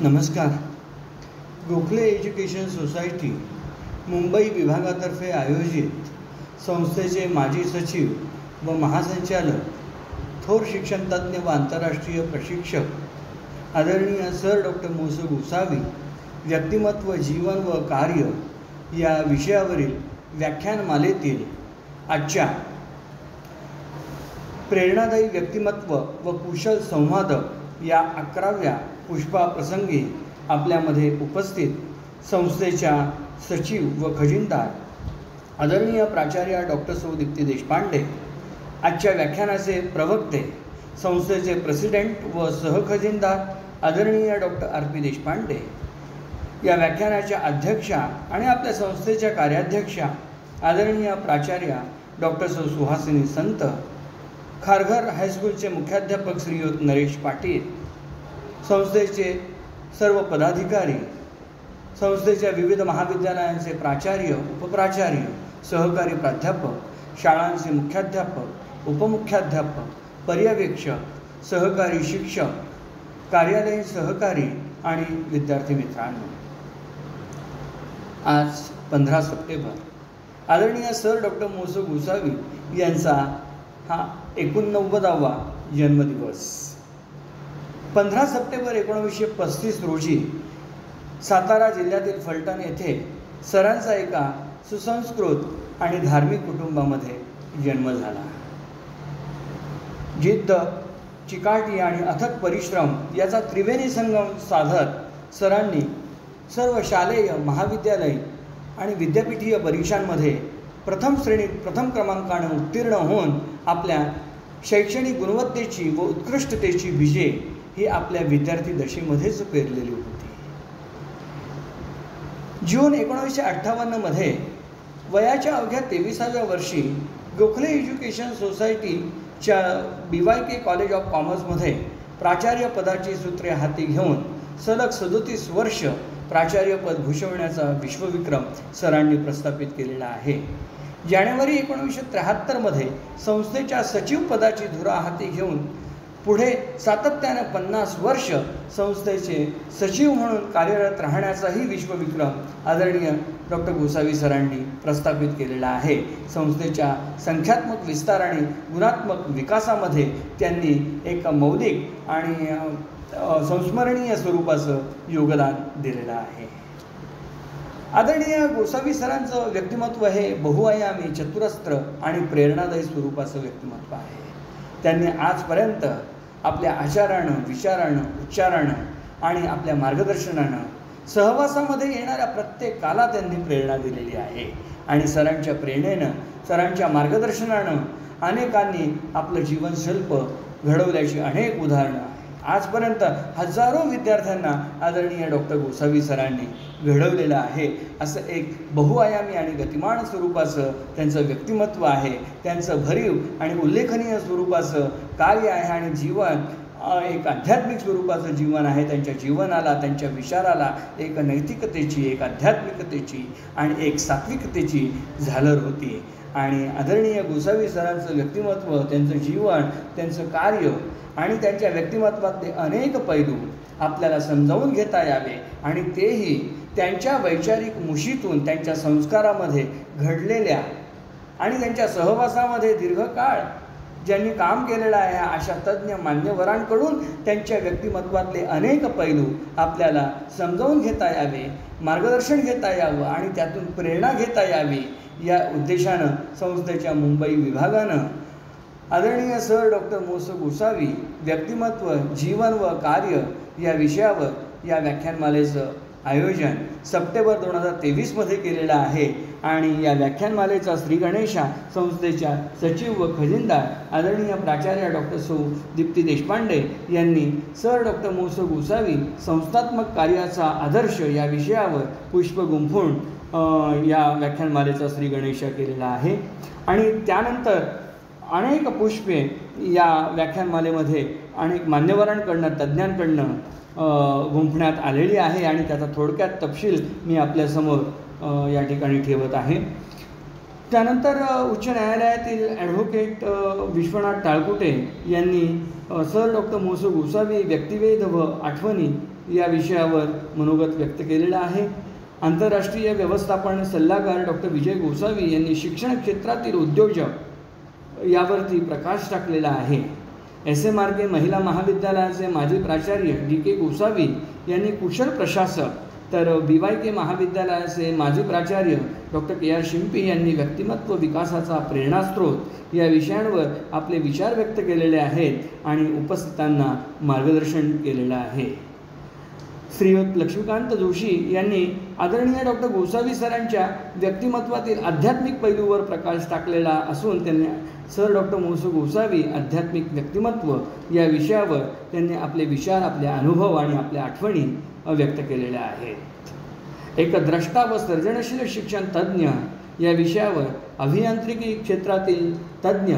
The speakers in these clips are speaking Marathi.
नमस्कार. गोखले एज्युकेशन सोसायटी मुंबई विभागातर्फे आयोजित संस्थेचे माजी सचिव व महासंचालक, थोर शिक्षणतज्ञ व आंतरराष्ट्रीय प्रशिक्षक आदरणीय सर डॉक्टर मोसू गोसावी व्यक्तिमत्व, जीवन व कार्य या विषयावरील व्याख्यानमालेतील आजच्या प्रेरणादायी व्यक्तिमत्व व कुशल संवादक या 11व्या पुष्पाप्रसंगी आपल्यामध्ये उपस्थित संस्थेच्या सचिव व खजिनदार आदरणीय प्राचार्य डॉक्टर सौ दीप्ती देशपांडे, आजच्या व्याख्यानाचे प्रवक्ते संस्थेचे प्रेसिडेंट व सहखजिनदार आदरणीय डॉक्टर आर.पी. देशपांडे, या व्याख्यानाच्या अध्यक्षा आणि आपल्या संस्थेच्या कार्याध्यक्षा आदरणीय प्राचार्य डॉक्टर सौ सुहासिनी संत, खारघर हायस्कूलचे मुख्याध्यापक श्रीयुत नरेश पाटील, संस्थेचे सर्व पदाधिकारी, संस्थेच्या विविध महाविद्यालयांचे प्राचार्य, उपप्राचार्य, सहकारी प्राध्यापक, शाळांचे मुख्याध्यापक, उपमुख्याध्यापक, पर्यवेक्षक, सहकारी शिक्षक, कार्यालयीन सहकारी आणि विद्यार्थी मित्रांनो, आज 15 सप्टेंबर आदरणीय सर डॉक्टर मोसू गोसावी यांचा हा 89वा जन्मदिवस. 15 सप्टेंबर 1935 रोजी सातारा जिल्ह्यातील फलटण येथे सरांचा एका सुसंस्कृत आणि धार्मिक कुटुंबामध्ये जन्म झाला. जिद्द, चिकाटी आणि अथक परिश्रम याचा त्रिवेणी संगम साधत सरांनी सर्व शालेय, महाविद्यालयीन आणि विद्यापीठीय परीक्षांमध्ये प्रथम श्रेणीत प्रथम क्रमांकाने उत्तीर्ण होऊन आपल्या शैक्षणिक गुणवत्तेची व उत्कृष्टतेची बीजे ही आपल्या विद्यार्थी दशेमध्येच पेरलेली होती. जून 1958 वयाच्या अवघ्या 23व्या वर्षी गोखले एज्युकेशन सोसायटीच्या BYK कॉलेज ऑफ कॉमर्समध्ये प्राचार्य पदाची सूत्रे हाती घेऊन सलग 37 वर्ष प्राचार्यपद भूषवण्याचा विश्वविक्रम सरांनी प्रस्थापित केलेला आहे. जानेवारी 1973 संस्थेच्या सचिव पदाची धुरा हाती घेऊन पुढे सातत्याने 50 वर्ष संस्थेचे सचिव म्हणून कार्यरत राहण्याचाही विश्वविक्रम आदरणीय डॉक्टर गोसावी सरांनी प्रस्थापित केलेला आहे. संस्थेच्या संख्यात्मक विस्तार आणि गुणात्मक विकासामध्ये त्यांनी एक मौलिक आणि संस्मरणीय स्वरूपाचं योगदान दिलेलं आहे. आदरणीय गोसावी सरांचं व्यक्तिमत्व हे बहुआयामी, चतुरस्त्र आणि प्रेरणादायी स्वरूपाचं व्यक्तिमत्व आहे. त्यांनी आजपर्यंत आपल्या आचारानं, विचारानं, उच्चारानं आणि आपल्या मार्गदर्शनानं सहवासामध्ये येणाऱ्या प्रत्येकाला त्यांनी प्रेरणा दिलेली आहे. आणि सरांच्या प्रेरणेनं, सरांच्या मार्गदर्शनानं अनेकांनी आपलं जीवनशिल्प घडवल्याची अनेक उदाहरणं आहेत. आजपर्यंत हजारो विद्यार्थ्यांना आदरणीय डॉक्टर गोसावी सरांनी घडवलेलं आहे. असं एक बहुआयामी आणि गतिमान स्वरूपाचं त्यांचं व्यक्तिमत्व आहे. त्यांचं भरीव आणि उल्लेखनीय स्वरूपाचं कार्य आहे आणि जीवन एक आध्यात्मिक स्वरूपाचं जीवन आहे. त्यांच्या जीवनाला, त्यांच्या विचाराला एक नैतिकतेची, एक आध्यात्मिकतेची आणि एक सात्विकतेची झालर होती. आणि आदरणीय गोसावी सरांचं व्यक्तिमत्व, त्यांचं जीवन, त्यांचं कार्य आणि त्यांच्या व्यक्तिमत्वातले अनेक पैलू आपल्याला समजावून घेता यावे आणि तेही त्यांच्या वैचारिक मुशीतून, त्यांच्या संस्कारामध्ये घडलेल्या आणि त्यांच्या सहवासामध्ये दीर्घकाळ ज्यांनी काम केलेलं आहे अशा तज्ज्ञ मान्यवरांकडून त्यांच्या व्यक्तिमत्वातले अनेक पैलू आपल्याला समजावून घेता यावे, मार्गदर्शन घेता यावं आणि त्यातून प्रेरणा घेता यावी या उद्देशानं संस्थेच्या मुंबई विभागानं आदरणीय सर डॉक्टर मोसू गोसावी व्यक्तिमत्व, जीवन व कार्य या विषयावर या व्याख्यानमालेचं आयोजन सप्टेंबर 2023 केलेलं आहे. आणि या व्याख्यानमालेचा श्री गणेशा संस्थेच्या सचिव व खजिनदार आदरणीय प्राचार्य डॉक्टर सौ दीप्ती देशपांडे यांनी सर डॉक्टर मोसू गोसावी संस्थात्मक कार्याचा आदर्श या विषयावर पुष्प गुंफून या व्याख्यानमालेचा श्री गणेशा केलेला आहे. आणि त्यानंतर अनेक पुष्पे या व्याख्यानमालेमध्ये अनेक मान्यवरांकडनं, तज्ज्ञांकडनं गुंफण्यात आलेली आहे आणि त्याचा थोडक्यात तपशील मी आपल्यासमोर या ठिकाणी ठेवत आहे. त्यानंतर उच्च न्यायालयातील ॲडव्होकेट विश्वनाथ टाळकुटे यांनी सर डॉक्टर मोसू गोसावी व्यक्तिवेध व आठवणी या विषयावर मनोगत व्यक्त केलेलं आहे. आंतरराष्ट्रीय व्यवस्थापन सल्लागार डॉक्टर विजय गोसावी यांनी शिक्षण क्षेत्रातील उद्योजक यावरती प्रकाश टाकलेला आहे. SMRK महिला महाविद्यालयाचे माजी प्राचार्य DK गोसावी यांनी कुशल प्रशासक, तर BYK महाविद्यालयाचे माजी प्राचार्य डॉक्टर KR शिंपी यांनी व्यक्तिमत्व विकासाचा प्रेरणास्रोत या विषयांवर आपले विचार व्यक्त केलेले आहेत आणि उपस्थितांना मार्गदर्शन केलेलं आहे. श्रीयुत लक्ष्मीकांत जोशी यांनी आदरणीय डॉक्टर गोसावी सरांच्या व्यक्तिमत्वातील आध्यात्मिक पैलूवर प्रकाश टाकलेला असून त्यांनी सर डॉक्टर मोसू गोसावी आध्यात्मिक व्यक्तिमत्व या विषयावर त्यांनी आपले विचार, आपले अनुभव आणि आपल्या आठवणी व्यक्त केलेल्या आहेत. एक द्रष्टा व सर्जनशील शिक्षण तज्ज्ञ या विषयावर अभियांत्रिकी क्षेत्रातील तज्ज्ञ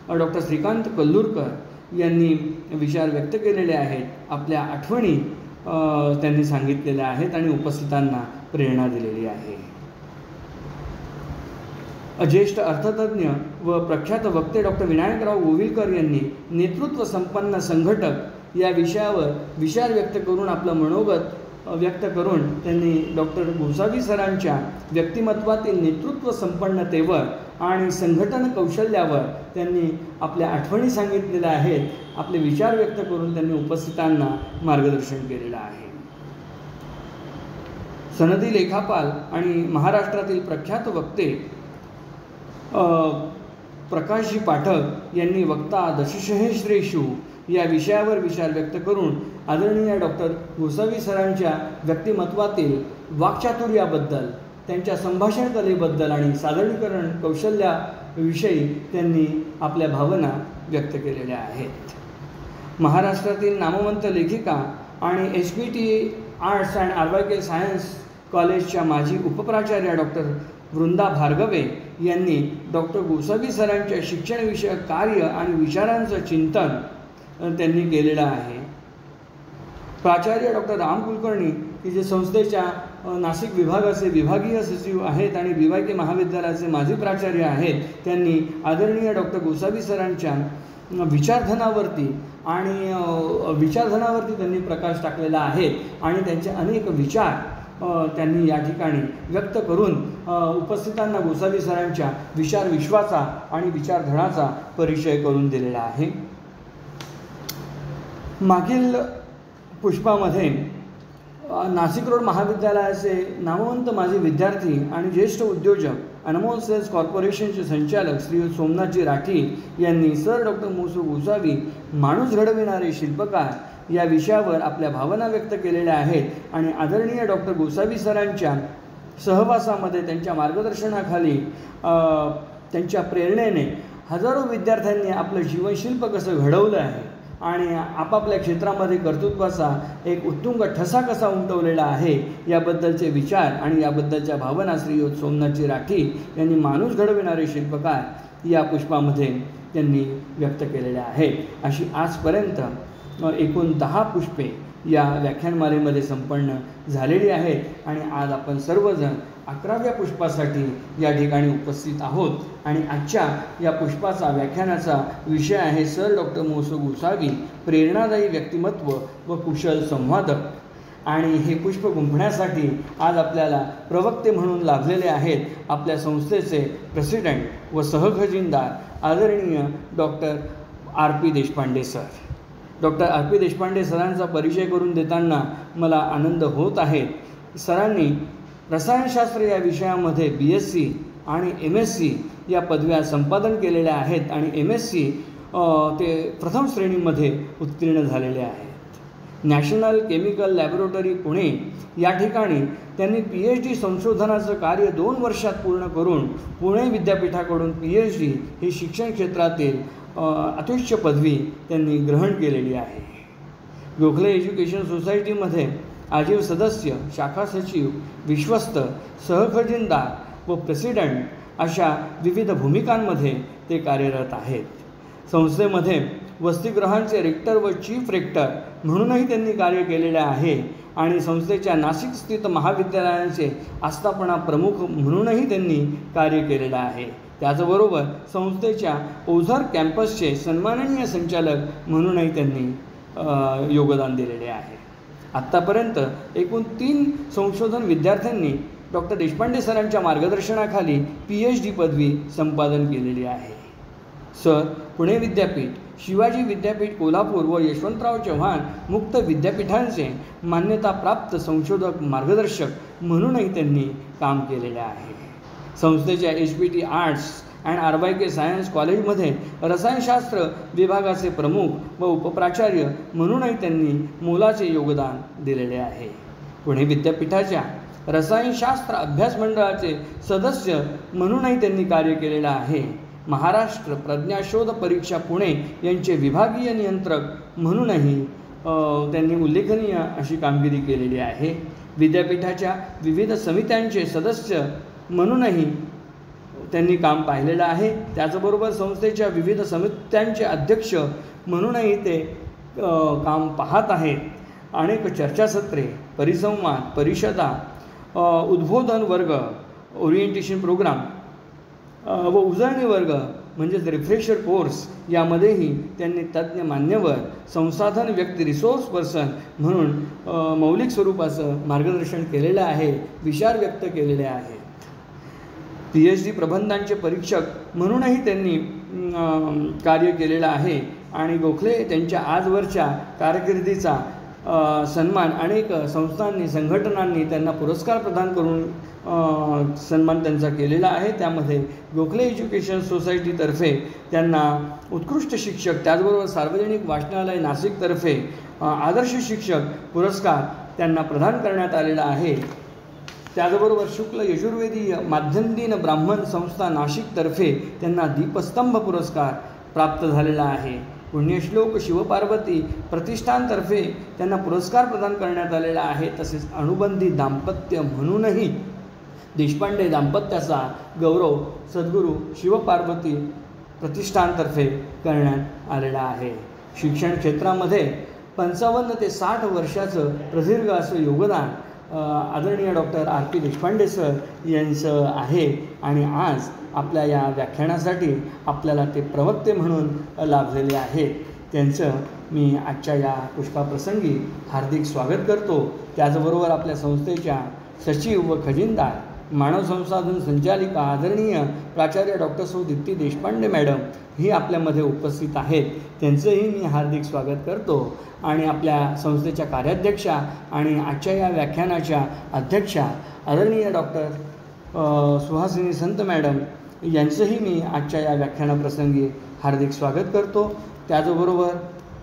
डॉक्टर श्रीकांत कल्लूरकर यांनी विचार व्यक्त केलेले आहेत. आपल्या आठवणी त्यांनी सांगितलेल्या आहेत आणि उपस्थितांना प्रेरणा दिलेली आहे. ज्येष्ठ अर्थतज्ञ व प्रख्यात वक्ते डॉक्टर विनायकराव गोविलकर यांनी नेतृत्व संपन्न संघटक या विषयावर विचार व्यक्त करून आपलं मनोगत व्यक्त करून त्यांनी डॉक्टर गोसावी सरांच्या व्यक्तिमत्वातील नेतृत्व संपन्नतेवर आणि संघटन कौशल्यावर त्यांनी आपल्या आठवणी सांगितलेल्या आहेत. आपले विचार व्यक्त करून त्यांनी उपस्थितांना मार्गदर्शन केलेलं आहे. सनदी लेखापाल आणि महाराष्ट्रातील प्रख्यात वक्ते प्रकाशजी पाठक यांनी वक्ता दशसहस्रेषु या विषयावर विचार व्यक्त करून आदरणीय डॉक्टर गोसावी सरांच्या व्यक्तिमत्वातील वाक्चातुर्याबद्दल, त्यांच्या संभाषण कलेबद्दल आणि सादरीकरण कौशल्याविषयी त्यांनी आपल्या भावना व्यक्त केलेल्या आहेत. महाराष्ट्रातील नामवंत लेखिका आणि SPT arts and RYK science कॉलेजच्या माजी उपप्राचार्या डॉक्टर वृंदा भार्गवे यांनी डॉक्टर गोसावी सरांच्या शिक्षणविषयक कार्य आणि विचारांचं चिंतन त्यांनी केलेलं आहे. प्राचार्य डॉक्टर राम कुलकर्णी की जे संस्थेच्या नाशिक विभागाचे विभागीय सचिव आहेत आणि BYK महाविद्यालयाचे माजी प्राचार्य आहेत, त्यांनी आदरणीय डॉक्टर गोसावी सरांच्या विचारधनावरती त्यांनी प्रकाश टाकलेला आहे आणि त्यांचे अनेक विचार त्यांनी या ठिकाणी व्यक्त करून उपस्थितांना गोसावी सरांच्या विचार विश्वाचा आणि विचारधनाचा परिचय करून दिलेला आहे. मागील पुष्पामध्ये नाशिक रोड महाविद्यालयाचे नामवंत माजी विद्यार्थी आणि ज्येष्ठ उद्योजक अनमोल सेल्स कॉर्पोरेशनचे संचालक श्रीयुत सोमनाथजी राठी यांनी सर डॉक्टर मोसू गोसावी माणूस घडविणारे शिल्पकार या विषयावर आपल्या भावना व्यक्त केलेल्या आहेत आणि आदरणीय डॉक्टर गोसावी सरांच्या सहवासामध्ये, त्यांच्या मार्गदर्शनाखाली, त्यांच्या प्रेरणेने हजारो विद्यार्थ्यांनी आपलं जीवनशिल्प कसं घडवलं आहे आणि आपापल्या क्षेत्रामध्ये कर्तृत्वाचा एक उत्तुंग ठसा कसा उमटवलेला आहे याबद्दलचे विचार आणि याबद्दलच्या भावना श्रीयुत सोमनाथजी राठी यांनी माणूस घडविणारे शिल्पकार या पुष्पामध्ये त्यांनी व्यक्त केलेल्या आहेत. अशी आजपर्यंत एकूण 10 पुष्पे या व्याख्यानमालेमध्ये संपन्न झालेली आहेत आणि आज आपण सर्वजण 11व्या पुष्पासाठी या ठिकाणी उपस्थित आहोत आणि आजच्या या पुष्पाचा व्याख्यानाचा विषय आहे सर डॉक्टर मोसू गोसावी प्रेरणादायी व्यक्तिमत्व व कुशल संवादक. आणि हे पुष्प गुंफण्यासाठी आज आपल्याला प्रवक्ते म्हणून लाभलेले आहेत आपल्या संस्थेचे प्रेसिडेंट व सहखजिनदार आदरणीय doctor RP Deshpande sir. Doctor RP Deshpande सरांचा परिचय करून देताना मला आनंद होत आहे. सरांनी रसायनशास्त्र या विषयामध्ये BSc आणि MSc या पदव्या संपादन केलेल्या आहेत आणि MSc ते प्रथम श्रेणीमध्ये उत्तीर्ण झालेले आहेत. नॅशनल केमिकल लॅबोरेटरी पुणे या ठिकाणी त्यांनी PhD संशोधनाचं कार्य 2 वर्षात पूर्ण करून पुणे विद्यापीठाकडून PhD ही शिक्षण क्षेत्रातील अत्युच्च पदवी त्यांनी ग्रहण केलेली आहे. गोखले एज्युकेशन सोसायटीमध्ये आजीव सदस्य, शाखा सचिव, विश्वस्त, सहखजिनदार व प्रेसिडेंट अशा विविध भूमिकांमध्ये ते कार्यरत आहेत. संस्थेमध्ये वसतिगृहांचे रेक्टर व चीफ रेक्टर म्हणूनही त्यांनी कार्य केलेले आहे आणि संस्थेच्या नाशिक स्थित महाविद्यालयांचे आस्थापना प्रमुख म्हणूनही त्यांनी कार्य केलेलं आहे. त्याचबरोबर संस्थेच्या ओझर कॅम्पसचे सन्माननीय संचालक म्हणूनही त्यांनी योगदान दिलेले आहे. आत्तापर्यंत एकूण 3 संशोधन विद्यार्थ्यांनी डॉक्टर देशपांडे सरांच्या मार्गदर्शनाखाली PhD पदवी संपादन केलेली आहे. सर पुणे विद्यापीठ, शिवाजी विद्यापीठ कोल्हापूर व यशवंतराव चव्हाण मुक्त विद्यापीठांचे मान्यताप्राप्त संशोधक मार्गदर्शक म्हणूनही त्यांनी काम केलेले आहे. संस्थेच्या HPT arts and RYK science कॉलेजमध्ये रसायनशास्त्र विभागाचे प्रमुख व उपप्राचार्य म्हणूनही त्यांनी मोलाचे योगदान दिलेले आहे. पुणे विद्यापीठाच्या रसायनशास्त्र अभ्यास मंडळाचे सदस्य म्हणूनही त्यांनी कार्य केलेलं आहे. महाराष्ट्र प्रज्ञाशोध परीक्षा पुणे यांचे विभागीय नियंत्रक म्हणूनही त्यांनी उल्लेखनीय अशी कामगिरी केलेली आहे. विद्यापीठाच्या विविध समित्यांचे सदस्य म्हणूनही त्यांनी काम पाहिलेलं आहे. त्याचबरोबर संस्थेच्या विविध समित्यांचे अध्यक्ष म्हणूनही ते काम पाहत आहेत. अनेक चर्चासत्रे, परिसंवाद, परिषदा, उद्बोधन वर्ग, ओरिएंटेशन प्रोग्राम व उजळणी वर्ग म्हणजेच रिफ्रेशर कोर्स यामध्येही त्यांनी तज्ज्ञ मान्यवर संसाधन व्यक्ती रिसोर्स पर्सन म्हणून मौलिक स्वरूपाचं मार्गदर्शन केलेलं आहे, विचार व्यक्त केलेले आहेत. PhD प्रबंधांचे परीक्षक म्हणूनही त्यांनी कार्य केलेलं आहे आणि गोखले त्यांच्या आजवरच्या कारकिर्दीचा सन्मान अनेक संस्थांनी, संघटनांनी त्यांना पुरस्कार प्रदान करून सन्मान त्यांचा केलेला आहे. त्यामध्ये गोखले एज्युकेशन सोसायटीतर्फे त्यांना उत्कृष्ट शिक्षक, त्याचबरोबर सार्वजनिक वाचनालय नाशिकतर्फे आदर्श शिक्षक पुरस्कार त्यांना प्रदान करण्यात आलेला आहे. त्याचबरोबर शुक्ल यजुर्वेदीय माध्यमदीन ब्राह्मण संस्था नाशिकतर्फे त्यांना दीपस्तंभ पुरस्कार प्राप्त झालेला आहे. पुण्यश्लोक शिवपार्वती प्रतिष्ठानतर्फे त्यांना पुरस्कार प्रदान करण्यात आलेला आहे. तसेच अनुबंधी दाम्पत्य म्हणूनही देशपांडे दाम्पत्याचा गौरव सद्गुरू शिवपार्वती प्रतिष्ठानतर्फे करण्यात आलेला आहे. शिक्षण क्षेत्रामध्ये 55 ते 60 वर्षाचं प्रदीर्घ असं योगदान आदरणीय डॉक्टर RP देशपांडे सर यांचं आहे आणि आज आपल्या या व्याख्यानासाठी आपल्याला ते प्रवक्ते म्हणून लाभलेले आहेत. त्यांचं मी आजच्या या पुष्पाप्रसंगी हार्दिक स्वागत करतो. त्याचबरोबर आपल्या संस्थेच्या सचिव व खजिनदार, मानव संसाधन संचालिका आदरणीय प्राचार्य डॉक्टर सौ दीप्ती देशपांडे मॅडम ही आपल्यामध्ये उपस्थित आहेत. त्यांचंही मी हार्दिक स्वागत करतो आणि आपल्या संस्थेच्या कार्याध्यक्षा आणि आजच्या या व्याख्यानाच्या अध्यक्षा आदरणीय डॉक्टर सुहासिनी संत मॅडम यांचंही मी आजच्या या व्याख्यानाप्रसंगी हार्दिक स्वागत करतो. त्याचबरोबर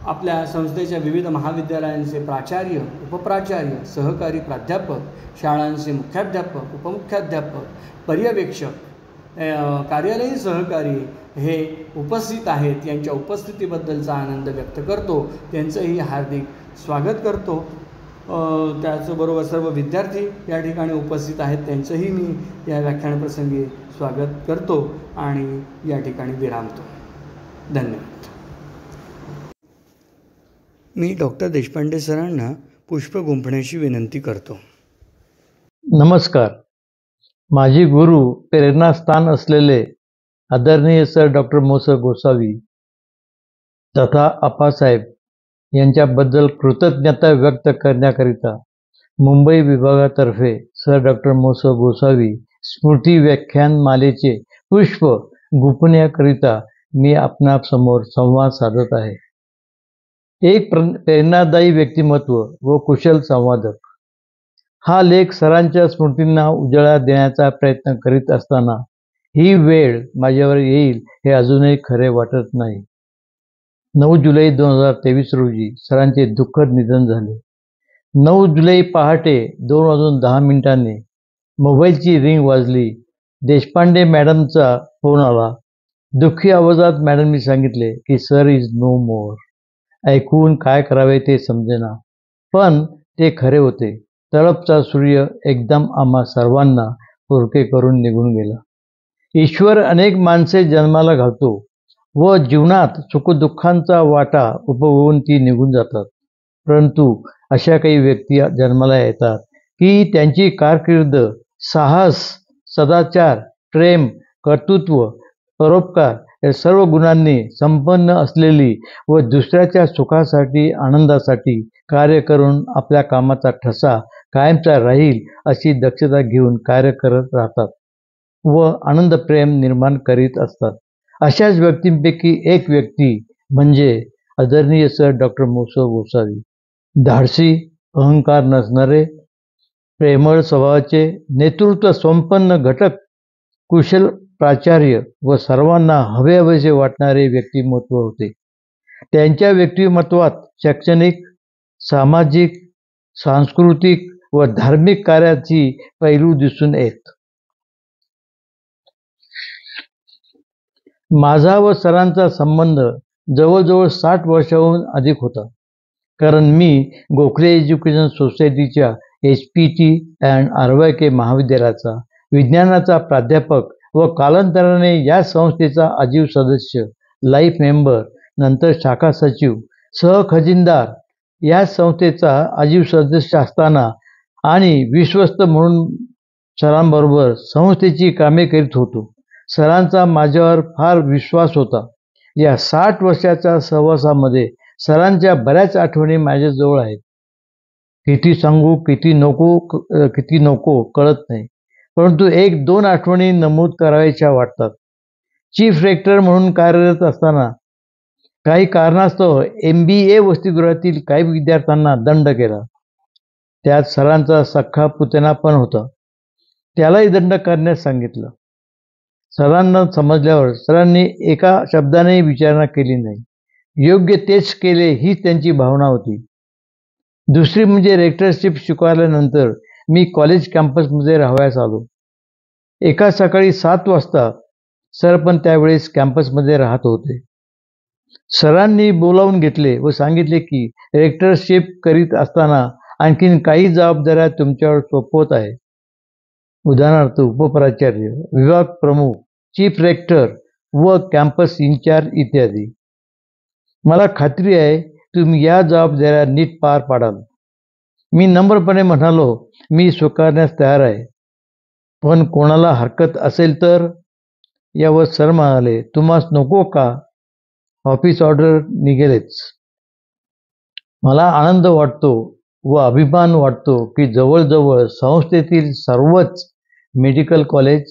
आपल्या संस्थेच्या विविध महाविद्यालयांचे प्राचार्य, उपप्राचार्य, सहकारी प्राध्यापक, शाळांचे मुख्याध्यापक, उपमुख्याध्यापक, पर्यवेक्षक, कार्यालयीन सहकारी हे उपस्थित आहेत. यांच्या उपस्थितीबद्दलचा आनंद व्यक्त करतो. त्यांचंही हार्दिक स्वागत करतो. त्याचबरोबर सर्व विद्यार्थी या ठिकाणी उपस्थित आहेत. त्यांचंही मी या व्याख्यानप्रसंगी स्वागत करतो आणि या ठिकाणी विरामतो. धन्यवाद. मी डॉक्टर देशपांडे सरांना पुष्प गुंफण्याची विनंती करतो. नमस्कार. माझी गुरु, प्रेरणास्थान असलेले आदरणीय सर डॉक्टर मोस गोसावी तथा आप्पासाहेब यांच्याबद्दल कृतज्ञता व्यक्त करण्याकरिता मुंबई विभागातर्फे सर डॉक्टर मोस गोसावी स्मृती व्याख्यानमालेचे पुष्प गुंफण्याकरिता मी आपणासमोर संवाद साधत आहे. एक प्रेरणादायी व्यक्तिमत्व व कुशल संवादक. हा लेख सरांच्या स्मृतींना उजाळा देण्याचा प्रयत्न करीत असताना ही वेळ माझ्यावर येईल हे अजूनही खरे वाटत नाही. 9 जुलै 2023 रोजी सरांचे दुःखद निधन झाले. 9 जुलै पहाटे 2:10 मोबाईलची रिंग वाजली. देशपांडे मॅडमचा फोन आला. दुःखी आवाजात मॅडमनी सांगितले की सर इज नो मोर. ऐकून काय करावे ते समजेना, पण ते खरे होते. तळपचा सूर्य एकदम आम्हा सर्वांना पुरके करून निघून गेला. ईश्वर अनेक माणसे जन्माला घालतो, व जीवनात सुखदुःखांचा वाटा उपभोगून ती निघून जातात. परंतु अशा काही व्यक्ती जन्माला येतात की त्यांची कारकीर्द साहस, सदाचार, प्रेम, कर्तृत्व, परोपकार या सर्व गुणांनी संपन्न असलेली व दुसऱ्याच्या सुखासाठी, आनंदासाठी कार्य करून आपल्या कामाचा ठसा कायमचा राहील अशी दक्षता घेऊन कार्य करत राहतात व आनंद प्रेम निर्माण करीत असतात. अशाच व्यक्तींपैकी एक व्यक्ती म्हणजे आदरणीय सर डॉक्टर मोसो गोसावी. धाडसी, अहंकार नसणारे, प्रेमळ स्वभावाचे, नेतृत्व संपन्न घटक, कुशल प्राचार्य व सर्वांना हवेहवेसे वाटणारे व्यक्तिमत्व होते. त्यांच्या व्यक्तिमत्वात शैक्षणिक, सामाजिक, सांस्कृतिक व धार्मिक कार्याची पैलू दिसून येत. माझा व सरांचा संबंध जवळजवळ 60 वर्षाहून अधिक होता. कारण मी गोखले एज्युकेशन सोसायटीच्या HPT अँड RYK महाविद्यालयाचा विज्ञानाचा प्राध्यापक व कालांतराने या संस्थेचा आजीव सदस्य, लाईफ मेंबर, नंतर शाखा सचिव, सहखजिनदार, या संस्थेचा आजीव सदस्य असताना आणि विश्वस्त म्हणून सरांबरोबर संस्थेची कामे करीत होतो. सरांचा माझ्यावर फार विश्वास होता. या 60 वर्षाच्या सहवासामध्ये सरांच्या बऱ्याच आठवणी माझ्याजवळ आहेत. किती सांगू किती नको कळत नाही, परंतु 1-2 आठवणी नमूद करायच्या वाटतात. चीफ रेक्टर म्हणून कार्यरत असताना काही कारणास्तव MBA वसतिगृहातील काही विद्यार्थ्यांना दंड केला. त्यात सरांचा सख्खा पुतणा पण होता. त्यालाही दंड करण्यास सांगितलं. सरांना समजल्यावर सरांनी एका शब्दाने विचारणा केली नाही. योग्य तेच केले ही त्यांची भावना होती. दुसरी म्हणजे रेक्टरशिप स्वीकारल्यानंतर मी कॉलेज कॅम्पसमध्ये राहावयास आलो. एका सकाळी 7 वाजता सर पण त्यावेळेस कॅम्पसमध्ये राहत होते. सरांनी बोलावून घेतले व सांगितले की रेक्टरशिप करीत असताना आणखीन काही जबाबदाऱ्या तुमच्यावर सोपवत आहे. उदाहरणार्थ उपप्राचार्य, विभाग प्रमुख, चीफ रेक्टर व कॅम्पस इन्चार्ज इत्यादी. मला खात्री आहे तुम्ही या जबाबदाऱ्या नीट पार पाडाल. मी नम्रपणे म्हणालो, मी स्वीकारण्यास तयार आहे, पण कोणाला हरकत असेल तर. यावर सर म्हणाले, तुम्हास नको का? ऑफिस ऑर्डर निघेलच. मला आनंद वाटतो व अभिमान वाटतो की जवळजवळ संस्थेतील सर्वच मेडिकल कॉलेज,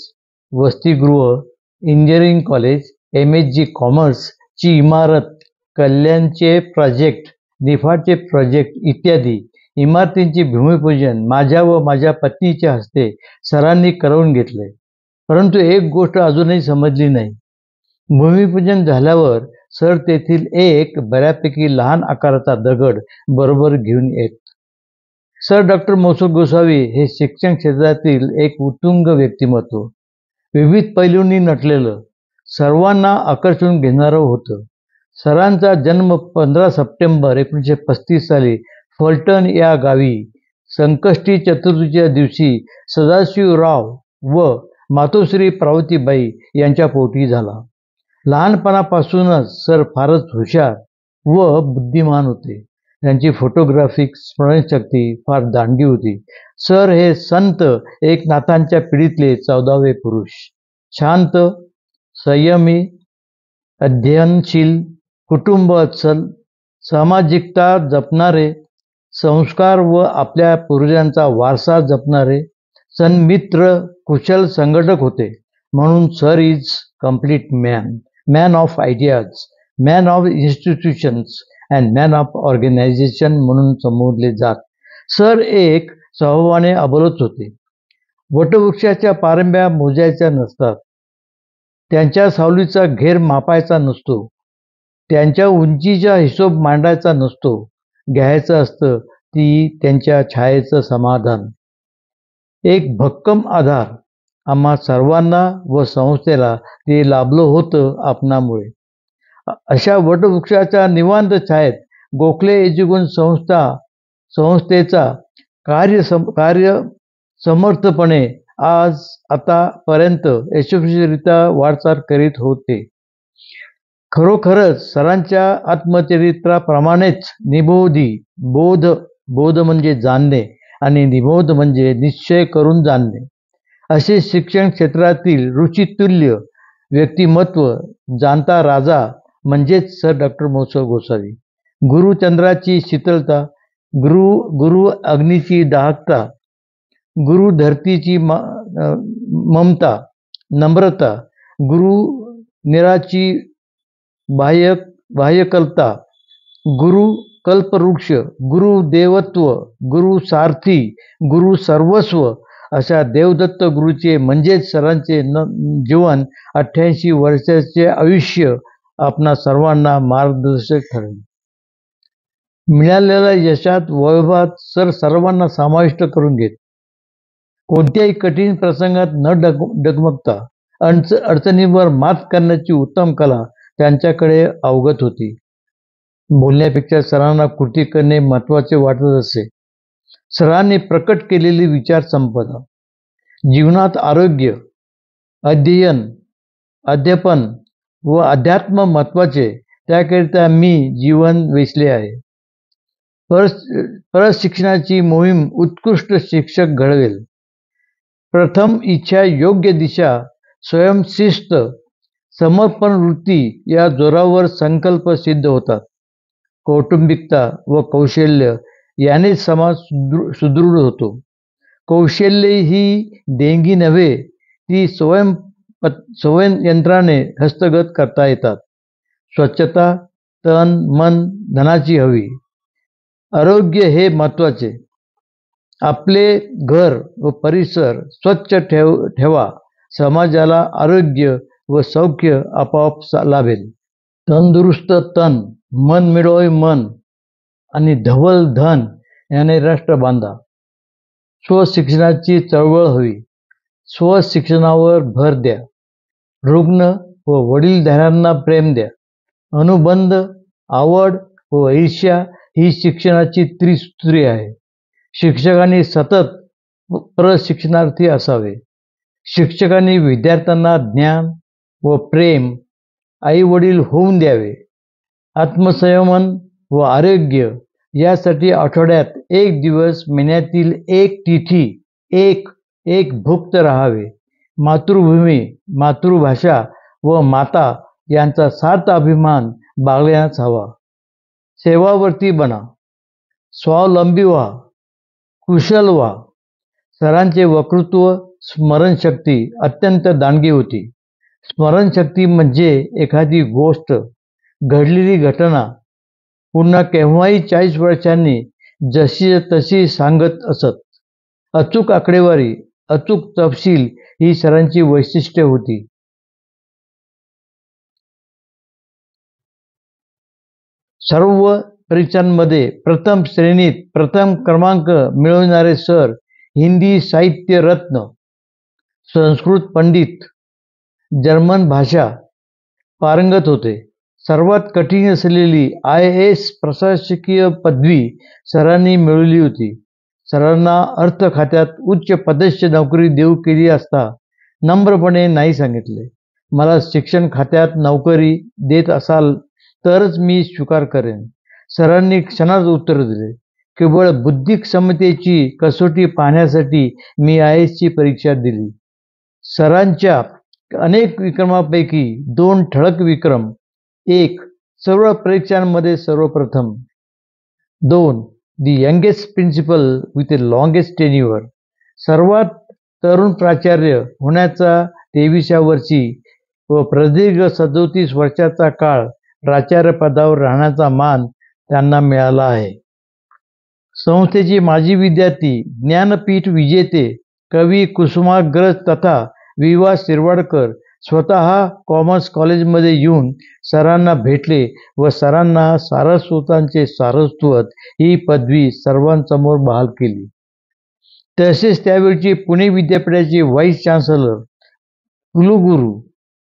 वसतिगृह, इंजिनिअरिंग कॉलेज, MSG कॉमर्सची इमारत, कल्याणचे प्रोजेक्ट, निफाडचे प्रोजेक्ट इत्यादी इमारतींचे भूमिपूजन माझ्या व माझ्या पत्नीच्या हस्ते सरांनी करवून घेतले. परंतु एक गोष्ट अजूनही समजली नाही. भूमिपूजन झाल्यावर सर तेथील एक बऱ्यापैकी लहान आकाराचा दगड बरोबर घेऊन येत. सर डॉक्टर मोसो गोसावी हे शिक्षण क्षेत्रातील एक उत्तुंग व्यक्तिमत्व, विविध पैलूंनी नटलेलं, सर्वांना आकर्षून घेणारं होतं. सरांचा जन्म 15 सप्टेंबर 1935 साली फलटण या गावी संकष्टी चतुर्थीच्या दिवशी सदाशिवराव व मातोश्री पार्वतीबाई यांच्या पोटी झाला. लहानपणापासूनच सर फारच हुशार व बुद्धिमान होते. त्यांची फोटोग्राफिक स्मरणशक्ती फार दांडगी होती. सर हे संत एकनाथांच्या पिढीतले 14वे पुरुष. शांत, संयमी, अध्ययनशील, कुटुंबवत्सल, सामाजिकता जपणारे, संस्कार व आपल्या पूर्वजांचा वारसा जपणारे, सन्मित्र, कुशल संघटक होते. म्हणून sir is complete man, man of ideas, man of institutions and man of organisation म्हणून संबोधले जात. सर एक स्वभावाने अबोलच होते. वटवृक्षाच्या पारंब्या मोजायच्या नसतात, त्यांच्या सावलीचा घेर मापायचा नसतो, त्यांच्या उंचीचा हिशोब मांडायचा नसतो. घ्यायचं असतं ती त्यांच्या छायेचं समाधान. एक भक्कम आधार. आम्हा सर्वांना व संस्थेला ते लाभलं होतं आपणामुळे. अशा वटवृक्षाच्या निवांत छायेत गोखले एज्युकेशन संस्थेचा कार्य समर्थपणे आतापर्यंत यशस्वीरित्या वाटचाल करीत होते. खरोखरच सरांच्या आत्मचरित्राप्रमाणेच बोध म्हणजे जाणणे आणि निबोध म्हणजे निश्चय करून जाणणे असे शिक्षण क्षेत्रातील रुचितुल्य व्यक्तिमत्व जाणता राजा म्हणजेच सर डॉक्टर मौसो गोसावी. गुरुचंद्राची शीतलता, गुरु अग्नीची दाहकता, गुरु धरतीची ममता, नम्रता, गुरु निराची बाह्यकल्पता, गुरु कल्पवृक्ष, गुरु देवत्व, गुरु सारथी, गुरु सर्वस्व अशा देवदत्त गुरुचे म्हणजेच सरांचे जीवन 88 वर्षाचे आयुष्य आपणा सर्वांना मार्गदर्शक ठरेल. मिळालेल्या यशात वैभवात सर सर्वांना समाविष्ट करून घेत. कोणत्याही कठीण प्रसंगात न डगमगता अडचणीवर मात करण्याची उत्तम कला त्यांच्याकडे अवगत होती. बोलण्यापेक्षा सरांना कृती करणे महत्त्वाचे वाटत असे. सरांनी प्रकट केलेली विचार संपदा, जीवनात आरोग्य, अध्ययन, अध्यापन व अध्यात्म महत्त्वाचे, त्याकरिता मी जीवन वेचले आहे. परशिक्षणाची मोहीम उत्कृष्ट शिक्षक घडवेल. प्रथम इच्छा, योग्य दिशा, स्वयंशिस्त, समर्पण वृत्ती या जोरावर संकल्प सिद्ध होतात. कौटुंबिकता व कौशल्य याने समाज सुदृढ होतो. कौशल्य ही देणगी नव्हे, ती स्वयंयंत्राने हस्तगत करता येतात. स्वच्छता, तन मन धनाची हवी. आरोग्य हे महत्त्वाचे. आपले घर व परिसर स्वच्छ ठेवा. समाजाला आरोग्य व सौख्य आपोआप लाभेल. तंदुरुस्त तन, मन मिळोय मन आणि धवल धन याने राष्ट्र बांधा. स्वशिक्षणाची चळवळ हवी. स्वशिक्षणावर भर द्या. रुग्ण व वडीलधाऱ्यांना प्रेम द्या. अनुबंध, आवड व ईर्ष्या ही शिक्षणाची त्रिसूत्री आहे. शिक्षकांनी सतत प्रशिक्षणार्थी असावे. शिक्षकांनी विद्यार्थ्यांना ज्ञान व प्रेम आई वडील होऊन द्यावे. आत्मसंयमन व आरोग्य यासाठी आठवड्यात 1 दिवस, महिन्यातील 1 तिथी, एक भुक्त राहावे. मातृभूमी, मातृभाषा व माता यांचा सार्थ अभिमान बाळगण्यास हवा. सेवावर्ती बना. स्वावलंबी व्हा. कुशल व्हा. सरांचे वक्तृत्व, स्मरणशक्ती अत्यंत दांडगी होती. स्मरणशक्ती म्हणजे एखादी गोष्ट, घडलेली घटना पुन्हा केव्हाही 40 वर्षांनी जशी तशी सांगत असत. अचूक आकडेवारी, अचूक तपशील ही सरांची वैशिष्ट्ये होती. सर्व परीक्षांमध्ये प्रथम श्रेणीत प्रथम क्रमांक मिळवणारे सर हिंदी साहित्य रत्न, संस्कृत पंडित, जर्मन भाषा पारंगत होते. सर्वात कठीण असलेली IAS प्रशासकीय पदवी सरांनी मिळवली होती. सरांना अर्थ खात्यात उच्च पदस्थ नोकरी देऊ केली असता नम्रपणे नाही सांगितले. मला शिक्षण खात्यात नोकरी देत असाल तरच मी स्वीकार करेन. सरांनी क्षणात उत्तर दिले. केवळ बुद्धिक्षमतेची कसोटी पाहण्यासाठी मी IASची परीक्षा दिली. सरांच्या अनेक विक्रमापैकी 2 ठळक विक्रम: 1. सर्व परीक्षांमध्ये सर्वप्रथम. 2. The youngest principal with a longest tenure. सर्वात तरुण प्राचार्य होण्याचा 23व्या वर्षी व प्रदीर्घ 37 वर्षाचा काळ प्राचार्य पदावर राहण्याचा मान त्यांना मिळाला आहे. संस्थेचे माजी विद्यार्थी, ज्ञानपीठ विजेते कवी कुसुमाग्रज तथा विवा शिरवाडकर स्वतः कॉमर्स कॉलेजमध्ये येऊन सरांना भेटले व सरांना सारस्वतांचे सारस्वत ही पदवी सर्वांसमोर बहाल केली. तसेच त्यावेळची पुणे विद्यापीठाचे व्हाईस चान्सलर कुलगुरू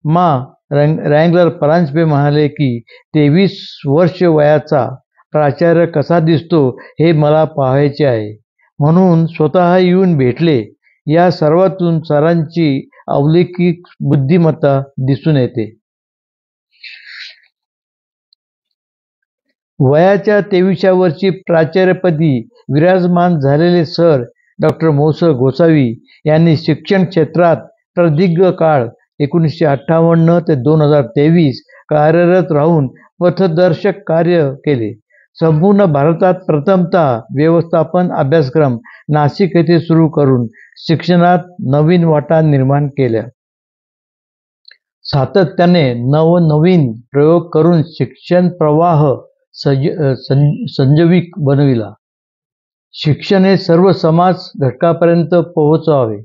मा रँगलर परांजपे म्हणाले की 23 वर्ष वयाचा प्राचार्य कसा दिसतो हे मला पाहायचे आहे, म्हणून स्वतः येऊन भेटले. या सर्वातून सरांची अलौकिक बुद्धिमत्ता दिसून येते. वयाच्या 23व्या वर्षी प्राचार्यपदी विराजमान झालेले सर डॉक्टर मौस गोसावी यांनी शिक्षण क्षेत्रात प्रदीर्घ काळ 1958 ते 2023 कार्यरत राहून पथदर्शक कार्य केले. संपूर्ण भारतात प्रथमतः व्यवस्थापन अभ्यासक्रम नाशिक येथे सुरू करून शिक्षणात नवीन वाटा निर्माण केल्या. सातत्याने नवनवीन प्रयोग करून शिक्षण प्रवाह संजीविक बनविला. शिक्षण हे सर्व समाज घटकापर्यंत पोहोचावे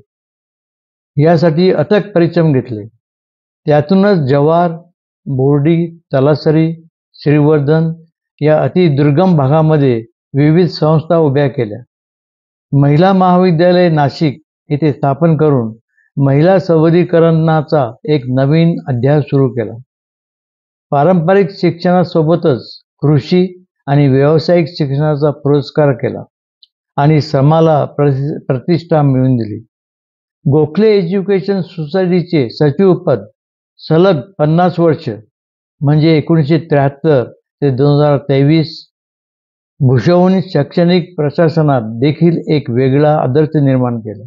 यासाठी अथक परिश्रम घेतले. त्यातूनच जव्हार, बोर्डी, तलासरी, श्रीवर्धन या अतिदुर्गम भागामध्ये विविध संस्था उभ्या केल्या. महिला महाविद्यालय नाशिक येथे स्थापन करून महिला सबलीकरणाचा एक नवीन अध्याय सुरू केला. पारंपरिक शिक्षणासोबतच कृषी आणि व्यावसायिक शिक्षणाचा पुरस्कार केला आणि श्रमाला प्रतिष्ठा मिळवून दिली. गोखले एज्युकेशन सोसायटीचे सचिवपद सलग 50 वर्ष म्हणजे 1973 ते 2023 भूषवून शैक्षणिक प्रशासनात देखील एक वेगळा आदर्श निर्माण केला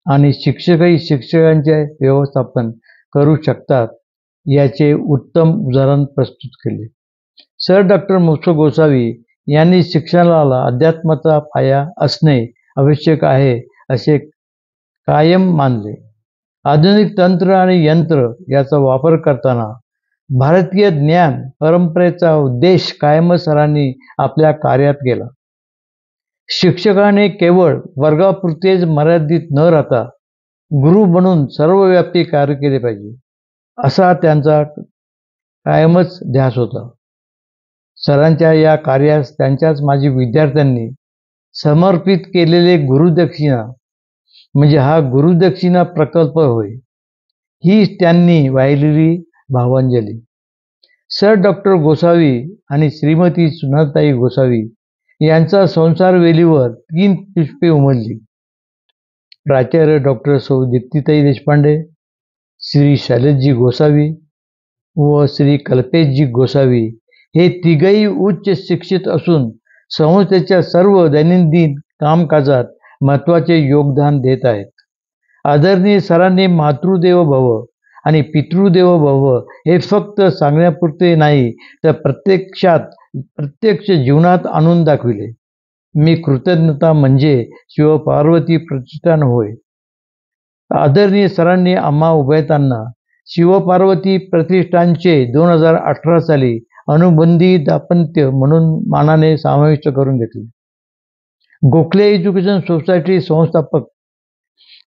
आणि शिक्षकही शिक्षकांचे व्यवस्थापन करू शकतात याचे उत्तम उदाहरण प्रस्तुत केले. सर डॉक्टर मौस गोसावी यांनी शिक्षणाला अध्यात्माचा पाया असणे आवश्यक आहे असे कायम मानले. आधुनिक तंत्र आणि यंत्र याचा वापर करताना भारतीय ज्ञान परंपरेचा उद्देश कायम सरांनी आपल्या कार्यात केला. शिक्षकाने केवळ वर्गापुरतेच मर्यादित न राहता गुरु बनून सर्वव्यापी कार्य केले पाहिजे असा त्यांचा कायमच ध्यास होता. सरांच्या या कार्यास त्यांच्याच माजी विद्यार्थ्यांनी समर्पित केलेले गुरुदक्षिणा म्हणजे हा गुरुदक्षिणा प्रकल्प होय. ही त्यांनी वाहिलेली भावांजली. सर डॉक्टर गोसावी आणि श्रीमती सुनाताई गोसावी यांचा संसार वेलीवर 3 पुष्पे उमलली. प्राचार्य डॉक्टर सौ दीप्तीताई देशपांडे, श्री शैलेशजी गोसावी व श्री कल्पेशजी गोसावी हे तिघही उच्च शिक्षित असून संस्थेच्या सर्व दैनंदिन कामकाजात महत्त्वाचे योगदान देत आहेत. आदरणीय सरांनी मातृदेवो भव आणि पितृदेवो भव हे फक्त सांगण्यापुरते नाही तर प्रत्यक्ष जीवनात आणून दाखविले. मी कृतज्ञता म्हणजे शिवपार्वती प्रतिष्ठान होय. आदरणीय सरांनी आम्हा उभयतांना शिवपार्वती प्रतिष्ठानचे 2018 साली अनुबंधी दाम्पत्य म्हणून मानाने समाविष्ट करून घेतले. गोखले एज्युकेशन सोसायटी संस्थापक